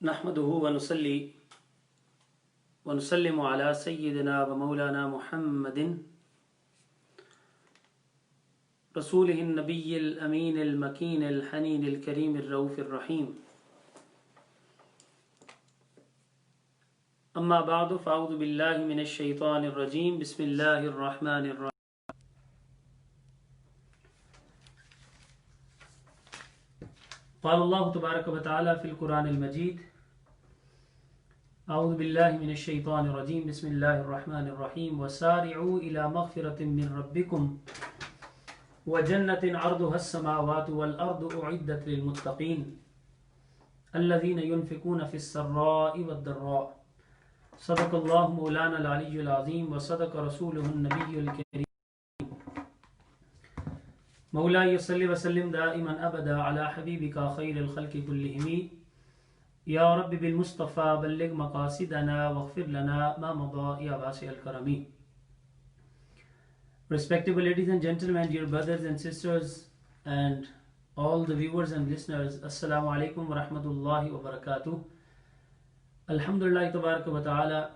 نحمده ونصلي ونسلم على سيدنا ومولانا محمد رسوله النبي الأمين المكين الحنين الكريم الرؤوف الرحيم. أما بعد فأعوذ بالله من الشيطان الرجيم. بسم الله الرحمن الرحيم. قال الله تبارك وتعالى في القرآن المجيد: أعوذ بالله من الشيطان الرجيم. بسم الله الرحمن الرحيم. وسارعوا إلى مغفرة من ربكم وجنة عرضها السماوات والأرض أعدت للمتقين الذين ينفقون في السراء والضراء. صدق الله مولانا العلي العظيم وصدق رسوله النبي الكريم. مولاي صل وسلم دائما أبدا على حبيبك خير الخلق كلهم يا رب بالمصطفى بلغ مقاصدنا واغفر لنا ما مضى يا واسع الكرم. Respectable ladies and gentlemen, dear brothers and sisters, and all the viewers and listeners, Assalamu alaikum wa rahmatullahi wa barakatuh. Alhamdulillah tabaraka wa ta'ala,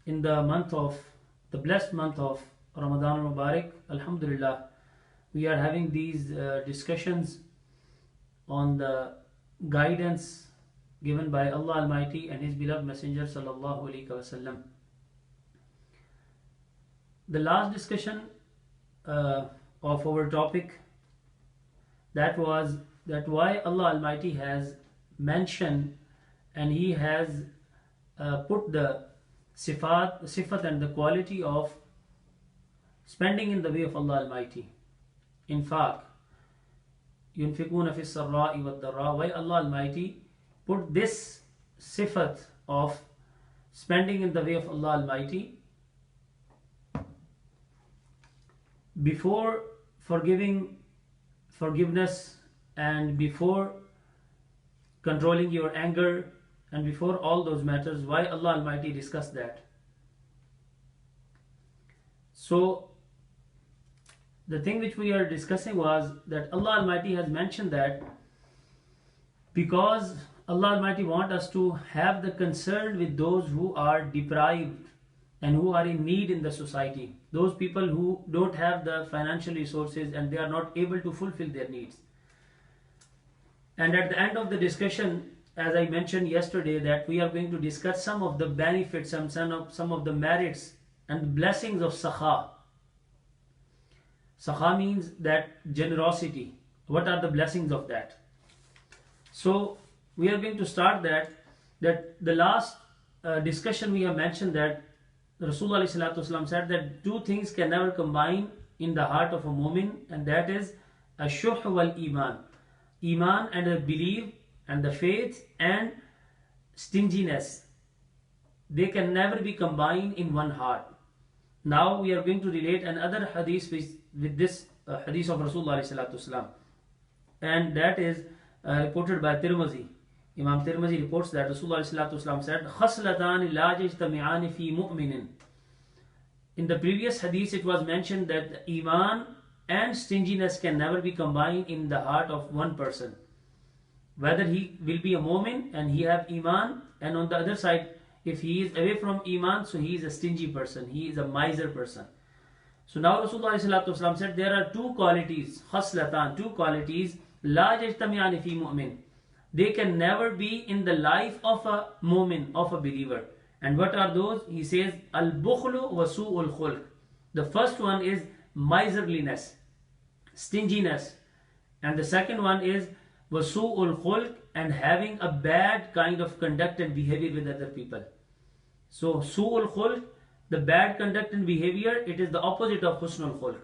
in the blessed month of Ramadan al-Mubarak, Alhamdulillah, we are having these discussions on the guidance given by Allah Almighty and His beloved Messenger sallallahu alaihi wasallam. The last discussion of our topic, that was that why Allah Almighty has mentioned and He has put the sifat and the quality of spending in the way of Allah Almighty. In fact, ينفقون في السراء والضراء, why Allah Almighty put this sifat of spending in the way of Allah Almighty before forgiveness and before controlling your anger and before all those matters. Why Allah Almighty discussed that? So the thing which we are discussing was that Allah Almighty has mentioned that because Allah Almighty wants us to have the concern with those who are deprived and who are in need in the society, those people who don't have the financial resources and they are not able to fulfill their needs. And at the end of the discussion, as I mentioned yesterday, that we are going to discuss some of the benefits and some of the merits and blessings of Sakhaa. Sakhaa means that generosity. What are the blessings of that? So we are going to start that the last discussion we have mentioned that Rasulullah ﷺ said that two things can never combine in the heart of a mu'min, and that is ash-shuh wal iman. Iman and the belief and the faith and stinginess. They can never be combined in one heart. Now we are going to relate another hadith with this hadith of Rasulullah ﷺ, and that is reported by Tirmizi. Imam Tirmizi reports that Rasulullah ﷺ said, "Khaslatani la yajtami'ani fi mu'minin." In the previous hadith it was mentioned that iman and stinginess can never be combined in the heart of one person. Whether he will be a mu'min and he have iman, and on the other side, if he is away from iman, so he is a stingy person, he is a miser person. So now Rasulullah ﷺ said there are two qualities, khaslatan, two qualities, la yajtami'ani fi mu'min. They can never be in the life of a mu'min, of a believer. And what are those? He says, al-bukhlu wa su'ul khulq. The first one is miserliness, stinginess. And the second one is wa su'ul khulq, and having a bad kind of conduct and behavior with other people. So su'ul khulq, the bad conduct and behavior, it is the opposite of husnul khulq.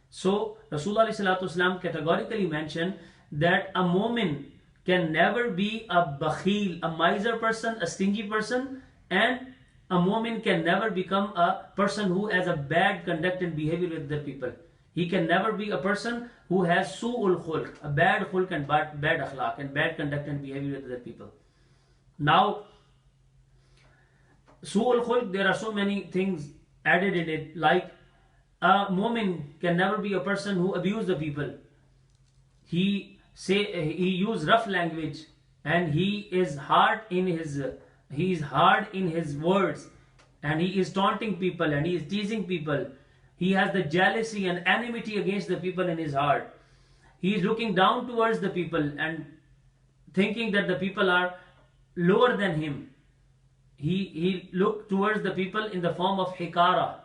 So Rasulullah ﷺ categorically mentioned that a mu'min can never be a bakhil, a miser person, a stingy person, and a mu'min can never become a person who has a bad conduct and behavior with other people. He can never be a person who has su'ul khulq, a bad khulq and bad akhlaq and bad conduct and behavior with other people. Now, su'ul khulq, there are so many things added in it, like a mu'min can never be a person who abuses the people. He use rough language and he is hard in his words, and he is taunting people and he is teasing people. He has the jealousy and enmity against the people in his heart. He is looking down towards the people and thinking that the people are lower than him. He looked towards the people in the form of hikara.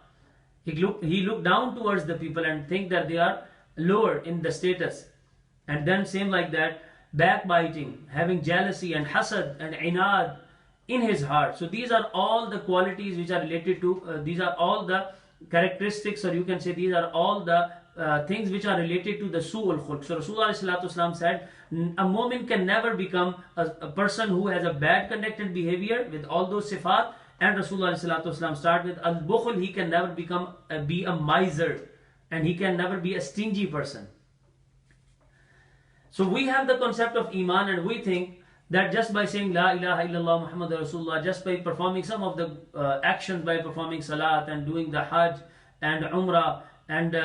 He looked down towards the people and think that they are lower in the status. And then same like that, backbiting, having jealousy and hasad and inad in his heart. So these are all the qualities which are related to, these are all the characteristics, or you can say these are all the things which are related to the su'ul khulq. So Rasulullah said, a mu'min can never become a person who has a bad conducted behavior with all those sifat. And Rasulullah start with al-bukhl, he can never be a miser, and he can never be a stingy person. So we have the concept of iman, and we think that just by saying La ilaha illallah Muhammadur Rasulullah, just by performing some of the actions, by performing salat and doing the hajj and umrah and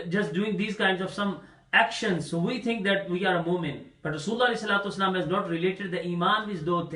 just doing these kinds of some actions, so we think that we are a mu'min. But Rasulullah has not related the iman with those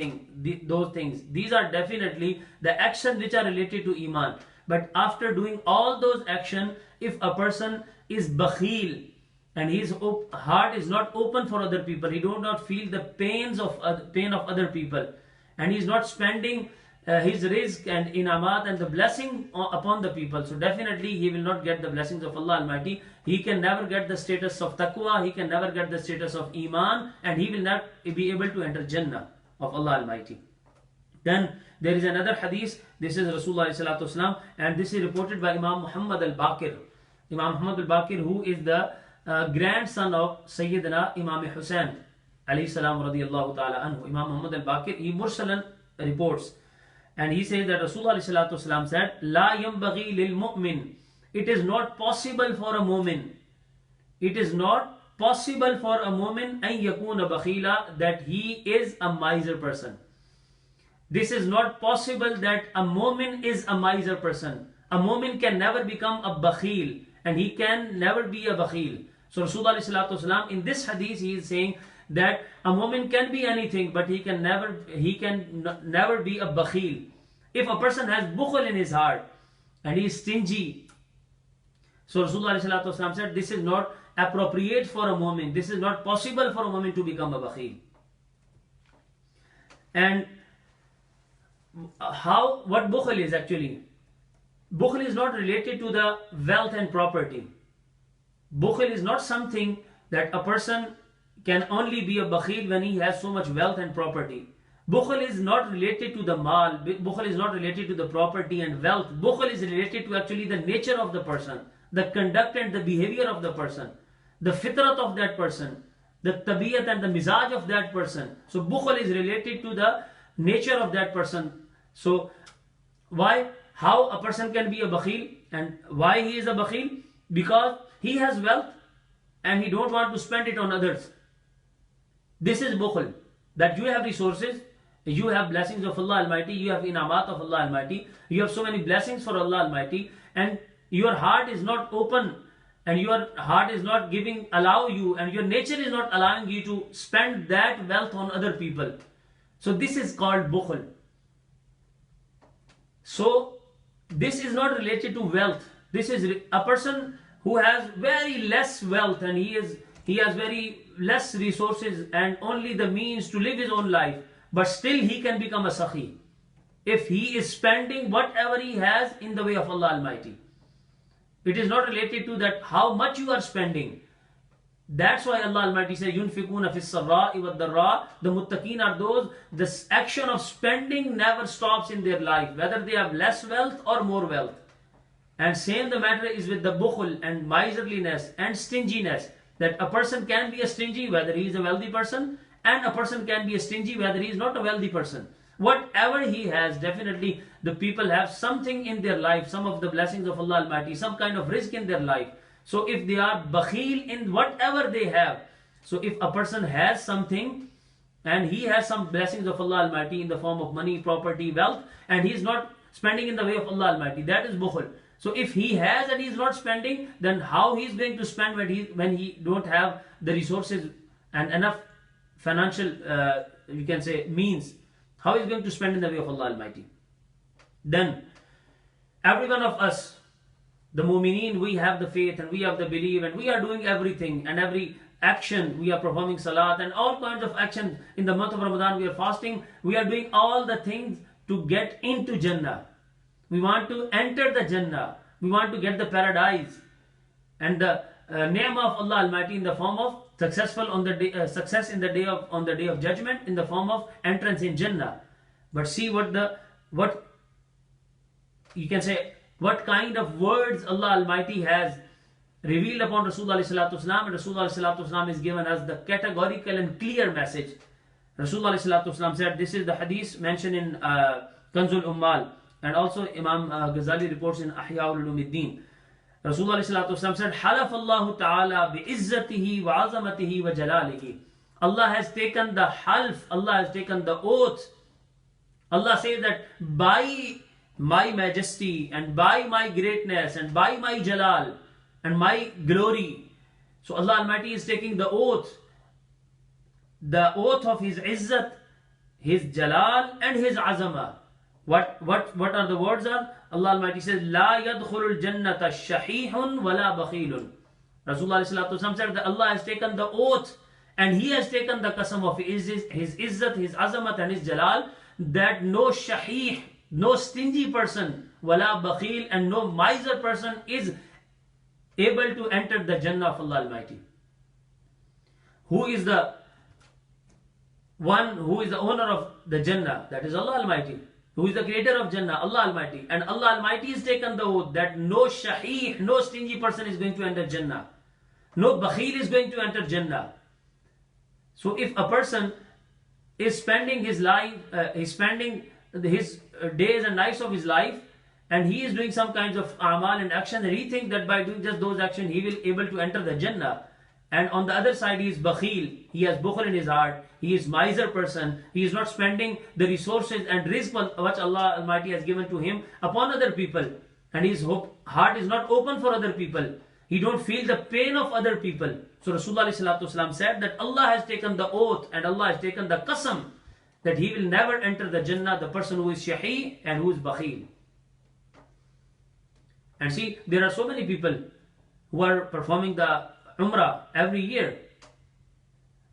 things. These are definitely the actions which are related to iman. But after doing all those actions, if a person is bakhil and his heart is not open for other people, he do not feel the pain of other people, and he is not spending his rizq and inamat and the blessing upon the people, so definitely he will not get the blessings of Allah Almighty. He can never get the status of taqwa, he can never get the status of iman, and he will not be able to enter Jannah of Allah Almighty. Then there is another hadith. This is Rasulullah and this is reported by Imam Muhammad al-Baqir. Imam Muhammad al-Baqir, who is the grandson of Sayyidina Imam Hassan alayhi salam radiyallahu ta'ala anhu. Imam Muhammad al-Baqir, he mursalan reports, and he says that Rasulullah said, La yambaghi lil mu'min. It is not possible for a mu'min. It is not possible for a mu'min an yakuna bakhila, that he is a miser person. This is not possible that a mu'min is a miser person. A mu'min can never become a bakhil, and he can never be a bakhil. So Rasulullah in this hadith, he is saying that a mu'min can be anything, but he can never be a bakhil. If a person has bukhl in his heart and he is stingy, so Rasulullah said this is not appropriate for a mu'min. This is not possible for a mu'min to become a bakhil. And what bukhl is actually? Bukhl is not related to the wealth and property. Bukhl is not something that a person can only be a bakhil when he has so much wealth and property. Bukhl is not related to the mal. Bukhl is not related to the property and wealth. Bukhl is related to actually the nature of the person, the conduct and the behavior of the person, the fitrat of that person, the tabiyat and the mizaj of that person. So bukhl is related to the nature of that person. So how a person can be a bakhil, and why he is a bakhil? Because he has wealth and he don't want to spend it on others. This is bukhl. That you have resources, you have blessings of Allah Almighty, you have inamat of Allah Almighty, you have so many blessings for Allah Almighty, and your heart is not open, and your heart is not allow you, and your nature is not allowing you to spend that wealth on other people. So this is called bukhl. So this is not related to wealth. This is a person who has very less wealth, and he has very less resources and only the means to live his own life, but still he can become a sakhi if he is spending whatever he has in the way of Allah Almighty. It is not related to that how much you are spending. That's why Allah Almighty says, Yunfikuna fis sarra'i wad darra. The muttaqeen are those, the action of spending never stops in their life, whether they have less wealth or more wealth. And same the matter is with the bukhl and miserliness and stinginess, that a person can be a stingy whether he is a wealthy person, and a person can be a stingy whether he is not a wealthy person. Whatever he has, definitely the people have something in their life, some of the blessings of Allah Almighty, some kind of rizq in their life. So if they are bakhil in whatever they have, so if a person has something and he has some blessings of Allah Almighty in the form of money, property, wealth, and he is not spending in the way of Allah Almighty, that is bukhl. So if he has and he is not spending, then how he is going to spend when he don't have the resources and enough financial, you can say, means, how he's going to spend in the way of Allah Almighty. Then, every one of us, the mu'mineen, we have the faith and we have the belief and we are doing everything and every action. We are performing salat and all kinds of action. In the month of Ramadan, we are fasting. We are doing all the things to get into Jannah. We want to enter the Jannah. We want to get the paradise. And the name of Allah Almighty in the form of successful on the day, success in the day of on the day of judgment, in the form of entrance in Jannah. But see what you can say, what kind of words Allah Almighty has revealed upon Rasulullah sallallahu alaihi wasallam, and Rasulullah sallallahu alaihi wasallam is given us the categorical and clear message. Rasulullah sallallahu alaihi wasallam said, this is the hadith mentioned in Kanzul Ummal, and also Imam Ghazali reports in Ihya Ulumuddin. Rasulullah sallallahu alaihi wasallam said, Halaf Allahu ta'ala bi'izzatihi wa azamatihi wa jalalihi. Allah has taken the half, Allah has taken the oath. Allah says that by my majesty and by my greatness and by my jalal and my glory. So Allah Almighty is taking the oath of His izzat, His jalal and His azama. What are the words are? Allah Almighty says, La yadkhulul jannata shahihun wala bakhilun. Rasulullah said that Allah has taken the oath and He has taken the qasam of His izzat, His azamat and His jalal, that no shahih, no stingy person, wala bakhil, and no miser person is able to enter the Jannah of Allah Almighty. Who is the one who is the owner of the Jannah? That is Allah Almighty. Who is the creator of Jannah? Allah Almighty. And Allah Almighty has taken the oath that no shahih, no stingy person is going to enter Jannah. No bakhil is going to enter Jannah. So if a person is spending his life, he's spending his days and nights of his life, and he is doing some kinds of amal and action, and he thinks that by doing just those actions he will able to enter the Jannah. And on the other side he is bakhil, he has bukhl in his heart, he is miser person, he is not spending the resources and rizq which Allah Almighty has given to him upon other people, and his heart is not open for other people. He don't feel the pain of other people. So Rasulullah said that Allah has taken the oath and Allah has taken the qasam that he will never enter the Jannah, the person who is shahi and who is bakhil. And see, there are so many people who are performing the Umrah every year,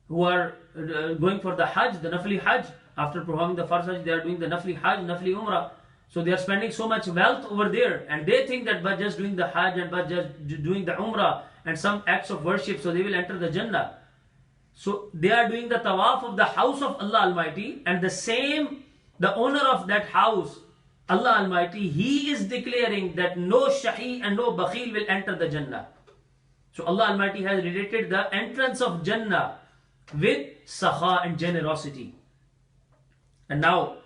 who are going for the Hajj, the Nafli Hajj. After performing the Farz Hajj, they are doing the Nafli Hajj, Nafli Umrah. So they are spending so much wealth over there, and they think that by just doing the Hajj and by just doing the Umrah and some acts of worship, so they will enter the Jannah. So they are doing the tawaf of the house of Allah Almighty, and the owner of that house, Allah Almighty, He is declaring that no shahi and no bakhil will enter the Jannah. So Allah Almighty has related the entrance of Jannah with sakhaa and generosity. And now,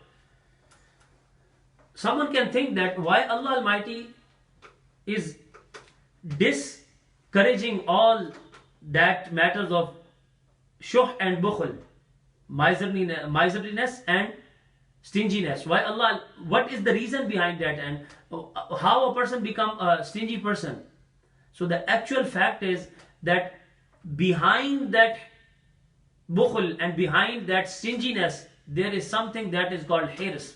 someone can think that why Allah Almighty is discouraging all that matters of shuh and bukhl, miserliness and stinginess. Why Allah? What is the reason behind that, and how a person become a stingy person? So the actual fact is that behind that bukhl and behind that stinginess, there is something that is called hirs.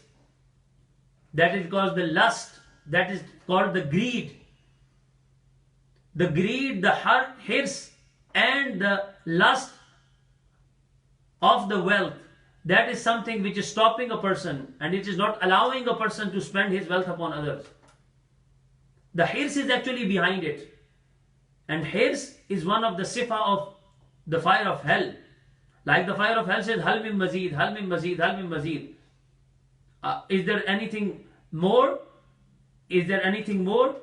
That is called the lust. That is called the greed. The greed, the hirs, and the lust of the wealth. That is something which is stopping a person, and it is not allowing a person to spend his wealth upon others. The hirs is actually behind it. And hirs is one of the sifa of the fire of hell. Like the fire of hell says, Hal min mazid, Hal min mazid, Hal min mazid. Is there anything more? Is there anything more?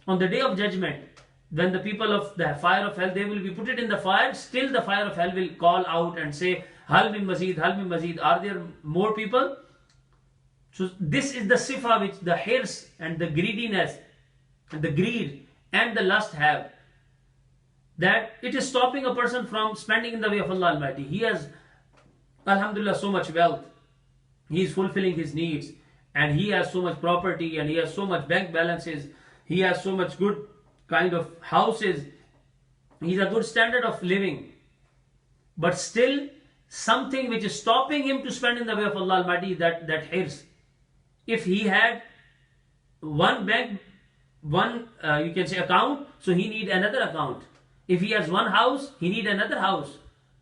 On the day of judgment, when the people of the fire of hell, they will be put it in the fire, still the fire of hell will call out and say, Hal min mazid, Hal min mazid. Are there more people? So this is the sifa which the hirs and the greediness and the greed and the lust have. That it is stopping a person from spending in the way of Allah Almighty. He has, alhamdulillah, so much wealth. He is fulfilling his needs. And he has so much property, and he has so much bank balances. He has so much good kind of houses. He's a good standard of living. But still, something which is stopping him to spend in the way of Allah Almighty, that hirs. If he had one bank, one you can say account, so he need another account. If he has one house, he need another house.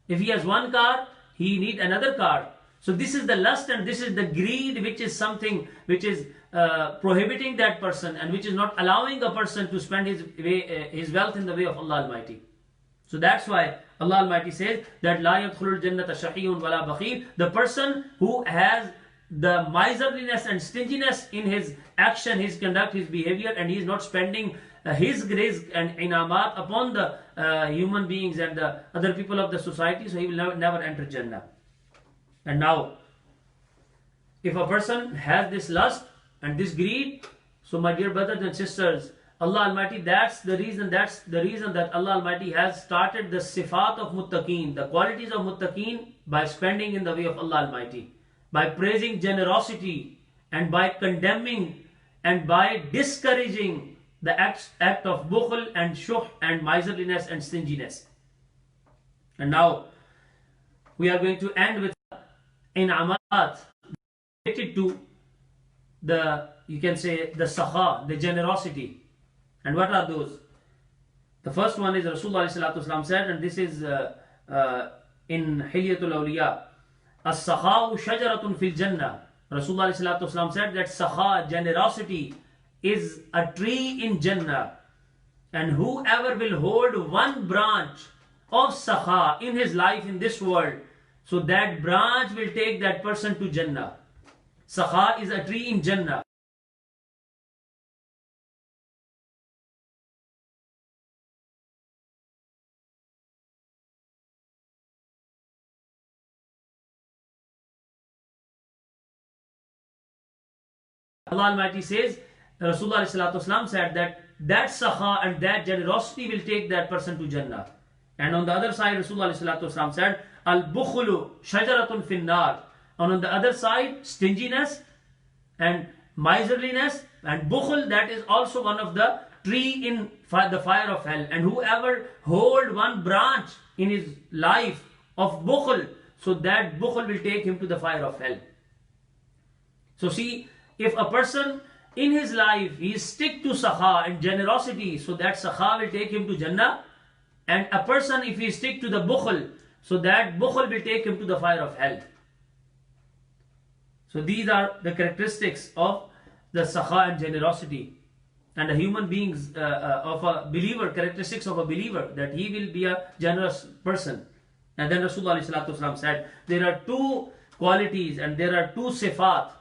If he has one car, he need another car. So this is the lust and this is the greed, which is something which is prohibiting that person and which is not allowing a person to spend his wealth in the way of Allah Almighty. So that's why Allah Almighty says that La yadkhulul jannata shaqiyyun wala bakhil. The person who has the miserliness and stinginess in his action, his conduct, his behavior, and he is not spending his rizq and inamat upon the human beings and the other people of the society, so he will never enter Jannah. And now, if a person has this lust and this greed, so my dear brothers and sisters, Allah Almighty, that's the reason that Allah Almighty has started the sifat of muttaqeen, the qualities of muttaqeen, by spending in the way of Allah Almighty, by praising generosity and by condemning and by discouraging the act of bukhl and shuh and miserliness and stinginess. And now we are going to end with in'amat related to the, you can say, the sakhaa, the generosity. And what are those? The first one is Rasulullah said, and this is in Hilyatul Awliya, as-sakhaa shajaratun fil jannah. Rasulullah said that sakhaa, generosity, is a tree in Jannah, and whoever will hold one branch of sakhaa in his life in this world, so that branch will take that person to Jannah. Sakhaa is a tree in Jannah. Allah Almighty says, Rasulullah said that sakha and that generosity will take that person to Jannah. And on the other side, Rasulullah said, Al-Bukhlu shajaratun fin nar. And on the other side, stinginess and miserliness and bukhl, that is also one of the tree in the fire of hell. And whoever hold one branch in his life of bukhl, so that bukhl will take him to the fire of hell. So see, if a person in his life, he stick to sakha and generosity, so that sakha will take him to Jannah. And a person, if he stick to the bukhl, so that bukhl will take him to the fire of hell. So these are the characteristics of the sakha and generosity. And the human beings of a believer, characteristics of a believer, that he will be a generous person. And then Rasulullah said, there are two qualities and there are two sifat.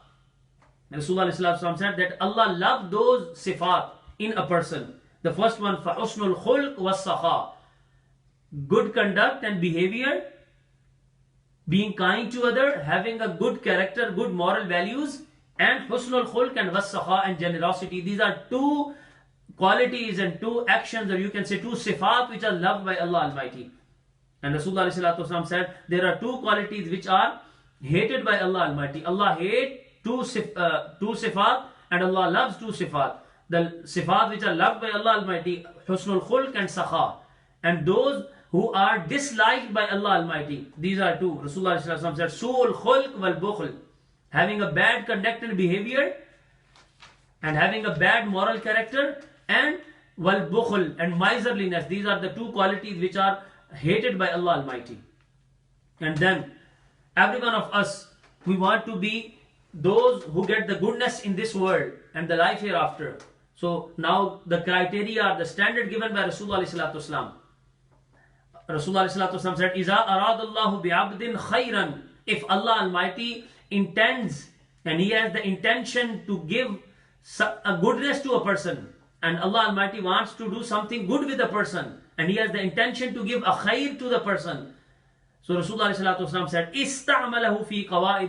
Rasulullah said that Allah loved those sifat in a person. The first one, فَحُسْنُ الْخُلْقِ وَالسَّخَاء, good conduct and behavior, being kind to other, having a good character, good moral values, and husnul khulq and was-sakha and generosity. These are two qualities and two actions, or you can say two sifat, which are loved by Allah Almighty. And Rasulullah said there are two qualities which are hated by Allah Almighty. Allah hates two sifat and Allah loves two sifat. The sifat which are loved by Allah Almighty, husnul khulq and sakha, and those who are disliked by Allah Almighty, these are two. Rasulullah said su'ul khulq wal bukhl, having a bad conduct and behavior and having a bad moral character, and wal bukhl and miserliness. These are the two qualities which are hated by Allah Almighty. And then every one of us, we want to be those who get the goodness in this world and the life hereafter. So now the criteria, the standard given by Rasulullah said, Iza aradallahu bi'abdin khayran, if Allah Almighty intends and He has the intention to give a goodness to a person, and Allah Almighty wants to do something good with the person, and He has the intention to give a khair to the person. So Rasulullah said, Ista'malahu fi qada'i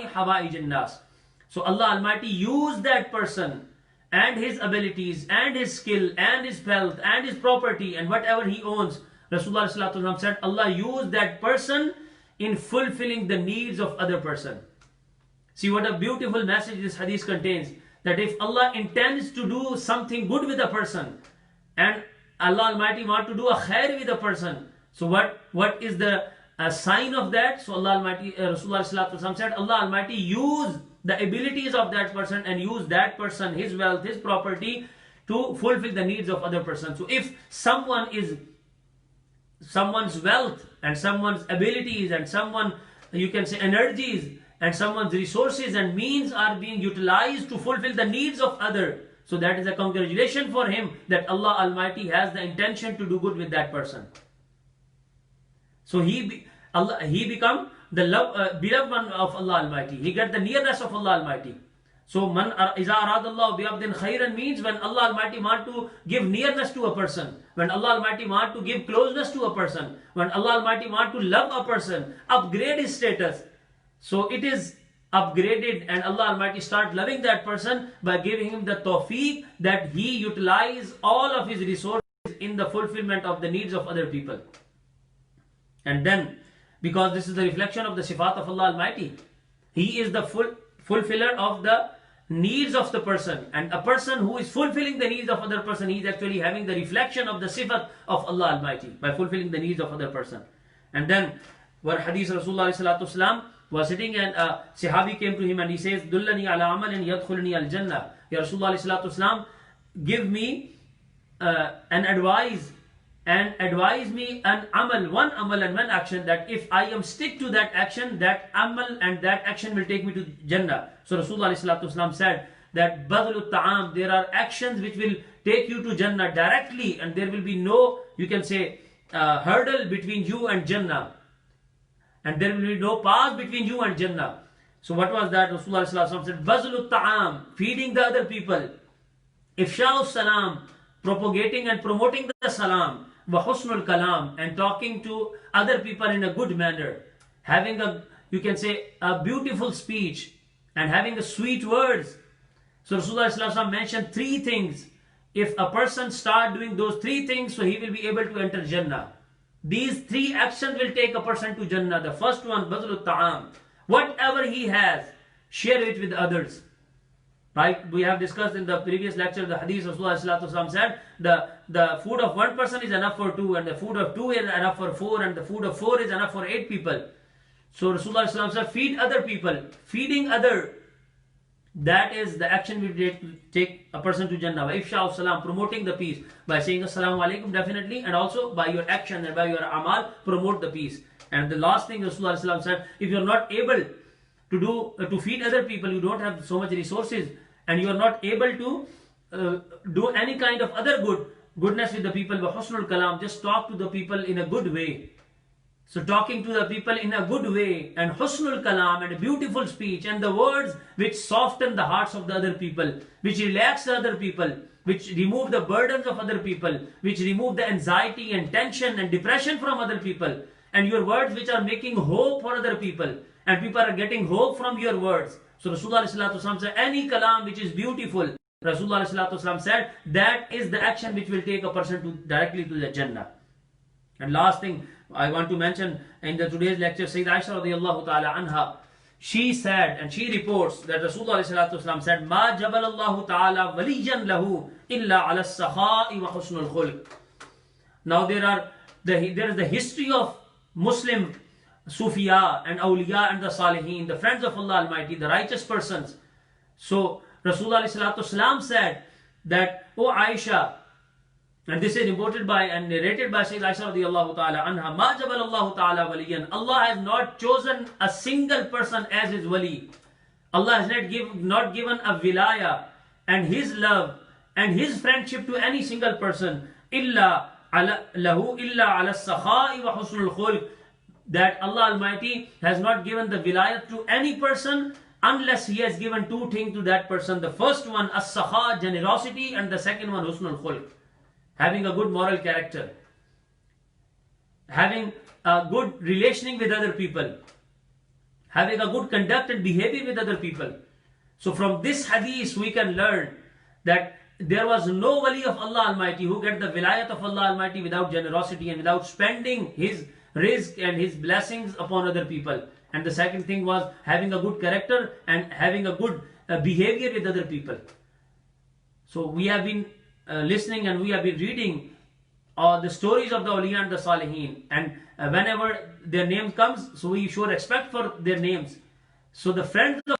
hawa'ij nas. So Allah Almighty used that person and his abilities and his skill and his wealth and his property and whatever he owns. Rasulullah said Allah used that person in fulfilling the needs of other person. See what a beautiful message this hadith contains, that if Allah intends to do something good with a person and Allah Almighty wants to do a khair with a person, so what is the a sign of that. So Allah Almighty, Rasulullah said, Allah Almighty use the abilities of that person and use that person, his wealth, his property, to fulfill the needs of other persons. So if someone's wealth and someone's abilities and someone, you can say, energies and someone's resources and means are being utilized to fulfill the needs of other, so that is a congratulation for him that Allah Almighty has the intention to do good with that person. So he become the beloved one of Allah Almighty. He get the nearness of Allah Almighty. So man iza aradallahu bi abdin khairan means when Allah Almighty want to give nearness to a person, when Allah Almighty want to give closeness to a person, when Allah Almighty want to love a person, upgrade his status. So it is upgraded and Allah Almighty start loving that person by giving him the tawfiq that he utilize all of his resources in the fulfillment of the needs of other people. And then, because this is the reflection of the sifat of Allah Almighty, He is the fulfiller of the needs of the person, and a person who is fulfilling the needs of other person, he is actually having the reflection of the sifat of Allah Almighty by fulfilling the needs of other person. And then, where hadith Rasulullah sallallahu alaihi wasallam was sitting and a Sahabi came to him and he says, Dullani ala amalin yadkhulni al jannah. Ya Rasulullah sallallahu alaihi wasallam, give me an advice and advise me an one amal and one action, that if I am stick to that action, that amal and that action will take me to Jannah. So Rasulullah sallallahu alaihi wasallam said that badlu ta'am, there are actions which will take you to Jannah directly, and there will be no, you can say, hurdle between you and Jannah, and there will be no path between you and Jannah. So what was that? Rasulullah sallallahu alaihi wasallam said badlu ta'am, feeding the other people, ifsha'us salam, propagating and promoting the salam, wa husnul kalam, and talking to other people in a good manner, having a, you can say, a beautiful speech and having a sweet words. So Rasulullah sallallahu alaihi wasallam mentioned three things. If a person start doing those three things, so he will be able to enter Jannah. These three actions will take a person to Jannah. The first one, badlu ta'am, whatever he has, share it with others. Right? We have discussed in the previous lecture the hadith Rasulullah sallallahu alaihi wasallam said the food of one person is enough for two, and the food of two is enough for four, and the food of four is enough for 8 people. So Rasulullah sallallahu alaihi wasallam said, feed other people. Feeding other, that is the action which will take a person to Jannah. Ifsha'u salam, promoting the peace by saying assalamu alaikum, definitely, and also by your action and by your amal, promote the peace. And the last thing Rasulullah sallallahu alaihi wasallam said, if you are not able to feed other people, you don't have so much resources, and you are not able to do any kind of other goodness with the people, wa husnul kalam, just talk to the people in a good way. So talking to the people in a good way, and husnul kalam, and a beautiful speech, and the words which soften the hearts of the other people, which relax the other people, which remove the burdens of other people, which remove the anxiety and tension and depression from other people, and your words which are making hope for other people, and people are getting hope from your words. So Rasulullah sallallahu alaihi wasallam said, any kalam which is beautiful, Rasulullah sallallahu alaihi wasallam said, that is the action which will take a person directly to the Jannah. And last thing I want to mention in today's lecture, Sayyid Aisha radiyallahu ta'ala anha, she said, and she reports that Rasulullah sallallahu alaihi wasallam said, Ma jabalallahu ta'ala waliyan lahu illa ala sakhaa wa husnul khulq. Now there is the history of Muslim Sufiya and Awliya and the Salihin, the friends of Allah Almighty, the righteous persons. So Rasulullah sallallahu alaihi wasallam said that, O Aisha, and this is reported by and narrated by Sayyid Aisha radiyallahu ta'ala anha, Ma jabalallahu ta'ala waliyan, Allah has not chosen a single person as his wali. Allah has not given a wilaya and his love and his friendship to any single person, illa ala sakhaa wa husnul khulq, that Allah Almighty has not given the wilayat to any person unless He has given two things to that person. The first one, as-sakhaa, generosity, and the second one, husnul khulq, having a good moral character, having a good relationing with other people, having a good conduct and behavior with other people. So from this hadith we can learn that there was no wali of Allah Almighty who get the wilayat of Allah Almighty without generosity and without spending his rizq and his blessings upon other people. And the second thing was having a good character and having a good behavior with other people. So we have been listening and we have been reading the stories of the awliya and the salihin, and whenever their name comes, so we show respect for their names. So the friends of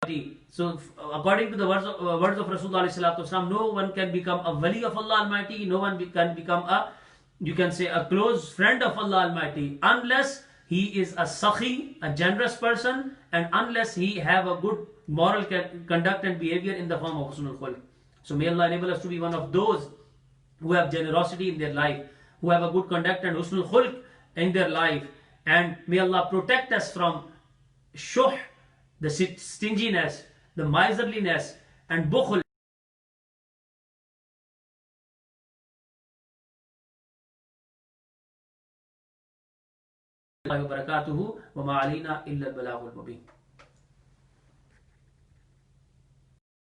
Almighty, so according to the words of Rasulullah, no one can become a wali of Allah Almighty, no one can become a, you can say, a close friend of Allah Almighty, unless he is a sakhi, a generous person, and unless he have a good moral conduct and behavior in the form of husnul khulq. So may Allah enable us to be one of those who have generosity in their life, who have a good conduct and husnul khulq in their life, and may Allah protect us from shuh, the stinginess, the miserliness, and bukhl. Wa barakatuhu wa ma alina illa al balagh al mubin.